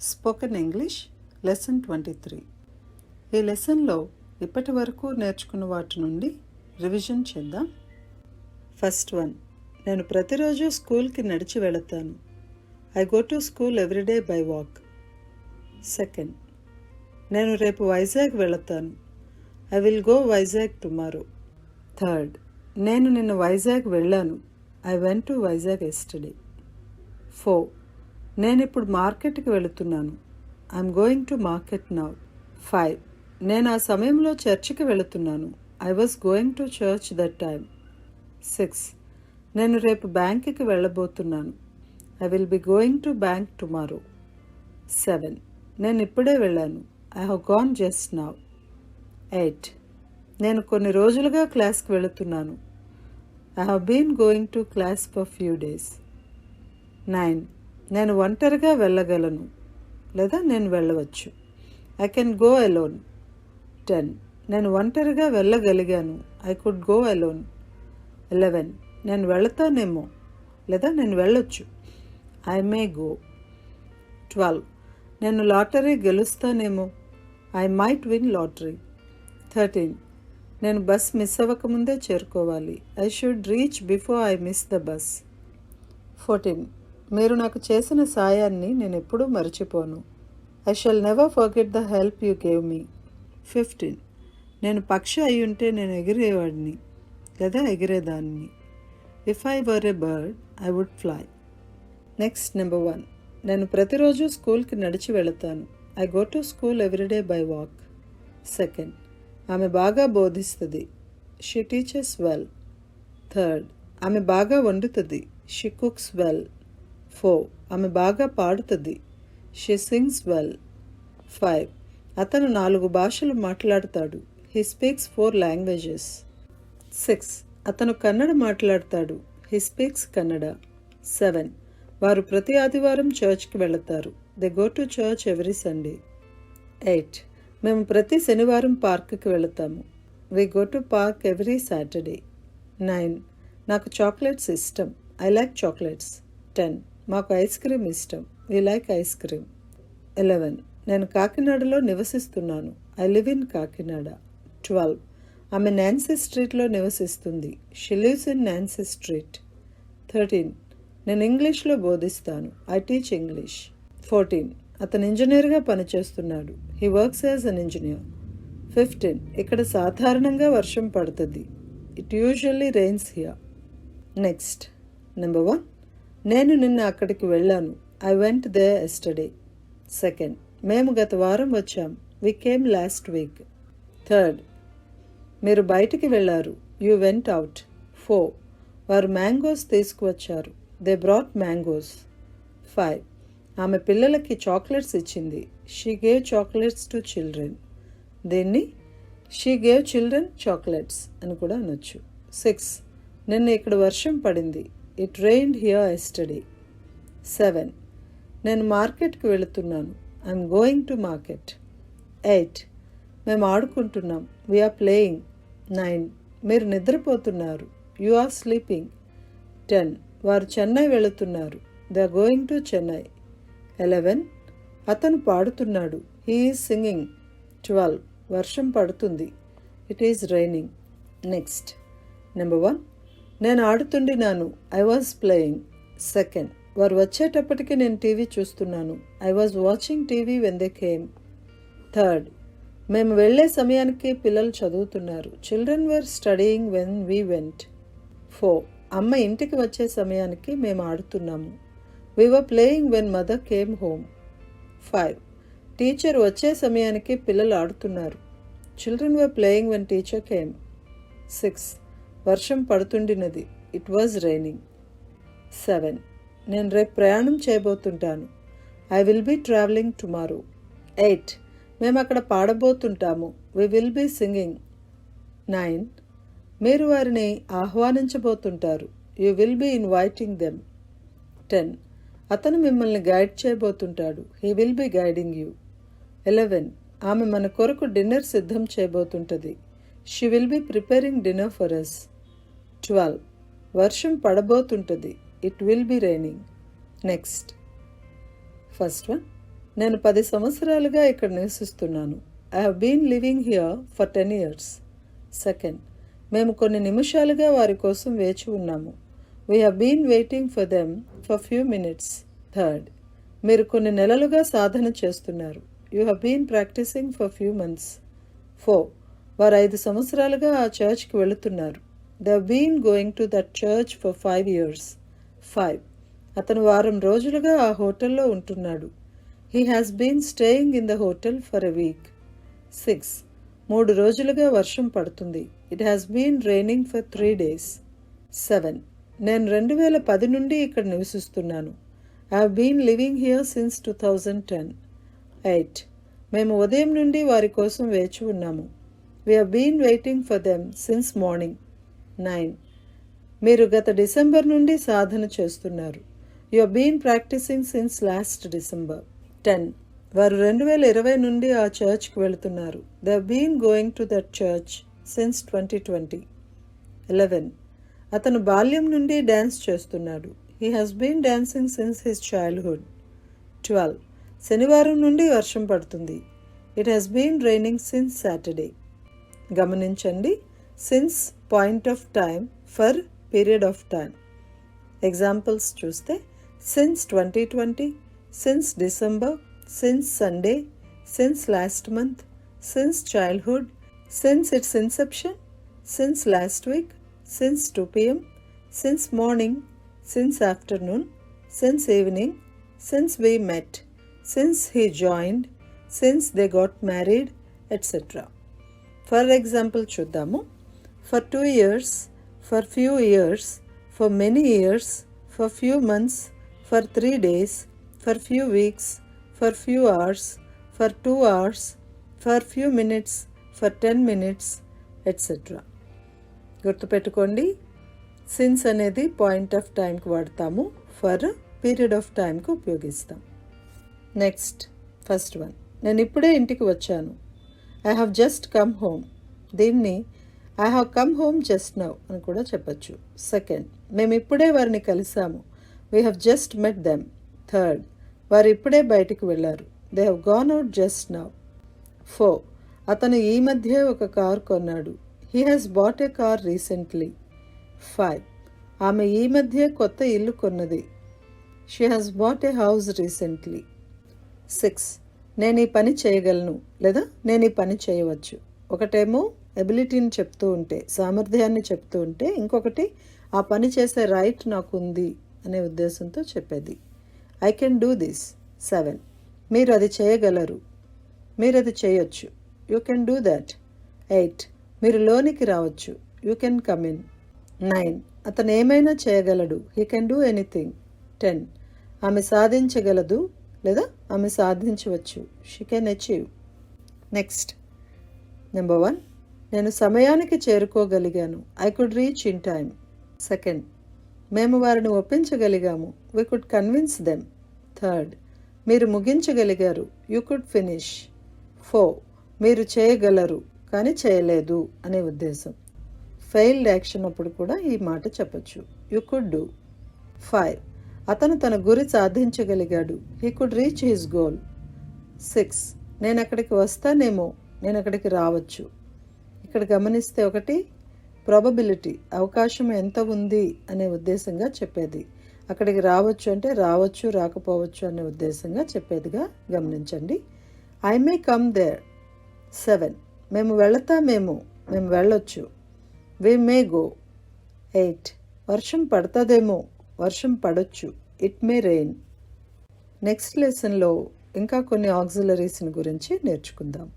Spoken English lesson 23. ఈ లెసన్లో ఇప్పటి వరకు నేర్చుకున్న వాటి నుండి రివిజన్ చేద్దాం. ఫస్ట్ వన్, నేను ప్రతిరోజు స్కూల్కి నడిచి వెళతాను. I go to school everyday by walk. Second, నేను రేపు వైజాగ్ వెళతాను. I will go Vizag tomorrow. Third, నేను నిన్న వైజాగ్ వెళ్ళాను. I went to Vizag yesterday. 4, నేను ఇప్పుడు మార్కెట్కి వెళుతున్నాను. I'm going to market now. 5, నేను ఆ సమయంలో చర్చికి వెళుతున్నాను. I was going to church that time. 6, నేను రేపు బ్యాంకుకి వెళ్ళబోతున్నాను. I will be going to bank tomorrow. 7, నేను ఇప్పుడే వెళ్ళాను. I have gone just now. 8, నేను కొన్ని రోజులుగా క్లాస్కి వెళుతున్నాను. I have been going to class for few days. 9, నేను ఒంటరిగా వెళ్ళగలను లేదా నేను వెళ్ళవచ్చు. I can go alone. 10, నేను ఒంటరిగా వెళ్ళగలిగాను. I could go alone. 11, నేను వెళతానేమో లేదా నేను వెళ్ళొచ్చు. I may go. 12, నేను లాటరీ గెలుస్తానేమో. I might win lottery. 13, నేను బస్ మిస్ అవ్వకముందే చేరుకోవాలి. I should reach before I miss the bus. 14, మీరు నాకు చేసిన సాయాన్ని నేను ఎప్పుడూ మర్చిపోను. I shall never forget the help you gave me. 15, నేను పక్షి అయి ఉంటే నేను ఎగిరేవాడిని లేదా ఎగిరేదాన్ని. If I were a bird I would fly. Next number 1, నేను ప్రతిరోజు స్కూల్కి నడిచి వెళతాను. I go to school everyday by walk. Second, ఆమె బాగా బోధిస్తుంది. She teaches well. థర్డ్, ఆమె బాగా వండుతుంది. She cooks well. 4, ఆమె బాగా పాడుతుంది. She sings well. 5, అతను 4 భాషలు మాట్లాడతాడు. He speaks 4 languages. 6, అతను కన్నడ మాట్లాడతాడు. He speaks Kannada. 7, వారు ప్రతి ఆదివారం చర్చ్కి వెళతారు. They go to church every Sunday. 8, మేము ప్రతి శనివారం పార్క్కి వెళతాము. We go to park every Saturday. 9, నాకు చాక్లెట్స్ ఇష్టం. I like chocolates. 10, మాకు ఐస్ క్రీమ్ ఇష్టం. We like ice cream. 11, నేను కాకినాడలో నివసిస్తున్నాను. I live in Kakinada. 12, ఆమె నాన్సీ స్ట్రీట్లో నివసిస్తుంది. She lives in Nancy street. 13, నేను ఇంగ్లీష్లో బోధిస్తాను. I teach English. 14, అతను ఇంజనీర్గా పనిచేస్తున్నాడు. He works as an engineer. 15, ఇక్కడ సాధారణంగా వర్షం పడుతుంది. It usually rains here. Next number 1, నేను నిన్న అక్కడికి వెళ్ళాను. I went there yesterday. Second, మేము గత వారం వచ్చాం. We came last week. Third, మీరు బయటికి వెళ్ళారు. You went out. 4, వారు మ్యాంగోస్ తీసుకువచ్చారు. They brought mangoes. 5, ఆమె పిల్లలకి చాక్లెట్స్ ఇచ్చింది. She gave chocolates to children. దీన్ని షీ గేవ్ చిల్డ్రన్ చాక్లెట్స్ అని కూడా అనొచ్చు. 6, నిన్న ఇక్కడ వర్షం పడింది. It reigned here yesterday. 7, నేను మార్కెట్కి వెళుతున్నాను. I'm going to market. 8, మేము ఆడుకుంటున్నాం. We are playing. 9, మీరు నిద్రపోతున్నారు. You are sleeping. 10, వారు చెన్నై వెళుతున్నారు. They are going to Chennai. 11, అతను పాడుతున్నాడు. He is singing. 12, వర్షం పడుతుంది. It is raining. Next number 1, నేను ఆడుతుండినాను. I was playing. సెకండ్, వారు వచ్చేటప్పటికి నేను టీవీ చూస్తున్నాను. I was watching TV when they came. Third, మేము వెళ్ళే సమయానికి పిల్లలు చదువుతున్నారు. Children were studying when we went. 4, అమ్మ ఇంటికి వచ్చే సమయానికి మేము ఆడుతున్నాము. We were playing when mother came home. 5, teacher వచ్చే సమయానికి పిల్లలు ఆడుతున్నారు. Children were playing when teacher came. 6, వర్షం పడుతుండినది. It was raining. 7, నేను రేపు ప్రయాణం చేయబోతుంటాను. I will be travelling tomorrow. 8, మేము అక్కడ పాడబోతుంటాము. We will be singing. 9, మీరు వారిని ఆహ్వానించబోతుంటారు. You will be inviting them. 10, అతను మిమ్మల్ని గైడ్ చేయబోతుంటాడు. He will be guiding you. 11, ఆమె మన కొరకు డిన్నర్ సిద్ధం చేయబోతుంటుంది. She will be preparing dinner for us. 12, వర్షం పడబోతుంటుంది. It will be raining. Next first one, నేను 10 సంవత్సరాలుగా ఇక్కడ నివసిస్తున్నాను. I have been living here for 10 years. Second, మేము కొన్ని నిమిషాలుగా వారి కోసం వేచి ఉన్నాము. We have been waiting for them for few minutes. Third, మీరు కొన్ని నెలలుగా సాధన చేస్తున్నారు. You have been practising for few months. 4, వారు 5 సంవత్సరాలుగా ఆ చర్చ్కి వెళుతున్నారు. They have been going to that church for 5 years. 5, అతను వారం రోజులుగా ఆ హోటల్లో ఉంటున్నాడు. He has been staying in the hotel for a week. 6, 3 రోజులుగా వర్షం పడుతుంది. It has been raining for 3 days. 7, నేను 2010 నుండి ఇక్కడ నివసిస్తున్నాను. I have been living here since 2010. 8, మేము ఉదయం నుండి వారి కోసం వేచి ఉన్నాము. We have been waiting for them since morning. 9, మీరు గత డిసెంబర్ నుండి సాధన చేస్తున్నారు. You have been practising since last December. 10, వారు 2020 నుండి ఆ చర్చ్కి వెళుతున్నారు. They have been going to that church since 2020. 11, అతను బాల్యం నుండి డ్యాన్స్ చేస్తున్నాడు. He has been dancing since his childhood. 12, శనివారం నుండి వర్షం పడుతుంది. It has been raining since Saturday. గమనించండి, since point of time, for period of time. Examples చూస్తే since 2020, since December, since Sunday, since last month, since childhood, since its inception, since last week, since 2 p.m., since morning, since afternoon, since evening, since we met, since he joined, since they got married, etc. For example చూద్దాము. For 2 years, for few years, for many years, for few months, for 3 days, for few weeks, for few hours, for 2 hours, for few minutes, for 10 minutes, etc. గుర్తుపెట్టుకోండి, since అనేది point of టైంకి వాడతాము, for period of టైంకి ఉపయోగిస్తాం. Next, first one, నేను ఇప్పుడే ఇంటికి వచ్చాను. I have just come home. దీన్ని I have come home just now అని కూడా చెప్పచ్చు. సెకండ్, మేము ఇప్పుడే వారిని కలిసాము. We have just met them. Third, వారు ఇప్పుడే బయటికి వెళ్ళారు. They have gone out just now. 4, అతను ఈ మధ్య ఒక కార్ కొన్నాడు. He has bought a car recently. 5, ఆమె ఈ మధ్య కొత్త ఇల్లు కొన్నది. She has bought a house recently. 6, నేను ఈ పని చేయగలను లేదా నేను ఈ పని చేయవచ్చు. ఒకటేమో ఎబిలిటీని చెప్తూ ఉంటే, సామర్థ్యాన్ని చెప్తూ ఉంటే, ఇంకొకటి ఆ పని చేసే రైట్ నాకు ఉంది అనే ఉద్దేశంతో చెప్పేది. I can do this. 7, మీరు అది చేయగలరు, మీరు అది చేయొచ్చు. You can do that. 8, మీరు లోనికి రావచ్చు. You can come in. 9, అతను ఏమైనా చేయగలడు. He can do anything. 10, ఆమె సాధించగలదు లేదా ఆమె సాధించవచ్చు. She can achieve. Next, number 1, నేను సమయానికి చేరుకోగలిగాను. I could reach in time. Second, మేము వారిని ఒప్పించగలిగాము. We could convince them. Third, మీరు ముగించగలిగారు. You could finish. 4, మీరు చేయగలరు కానీ చేయలేదు అనే ఉద్దేశం. ఫెయిల్డ్ యాక్షన్ అప్పుడు కూడా ఈ మాట చెప్పచ్చు. You could do. 5, అతను తన గురి సాధించగలిగాడు. He could reach his goal. 6, నేను అక్కడికి వస్తానేమో, నేను అక్కడికి రావచ్చు. ఇక్కడ గమనిస్తే ఒకటి ప్రాబబిలిటీ, అవకాశం ఎంత ఉంది అనే ఉద్దేశంగా చెప్పేది. అక్కడికి రావచ్చు అంటే రావచ్చు, రాకపోవచ్చు అనే ఉద్దేశంగా చెప్పేదిగా గమనించండి. I may come there. 7, మేము వెళతామేమో, మేము వెళ్ళొచ్చు. వి మే గో. 8, వర్షం పడుతుందేమో, వర్షం పడొచ్చు. It may rain. నెక్స్ట్ లెసన్లో ఇంకా కొన్ని ఆక్సిలరీస్ని గురించి నేర్చుకుందాం.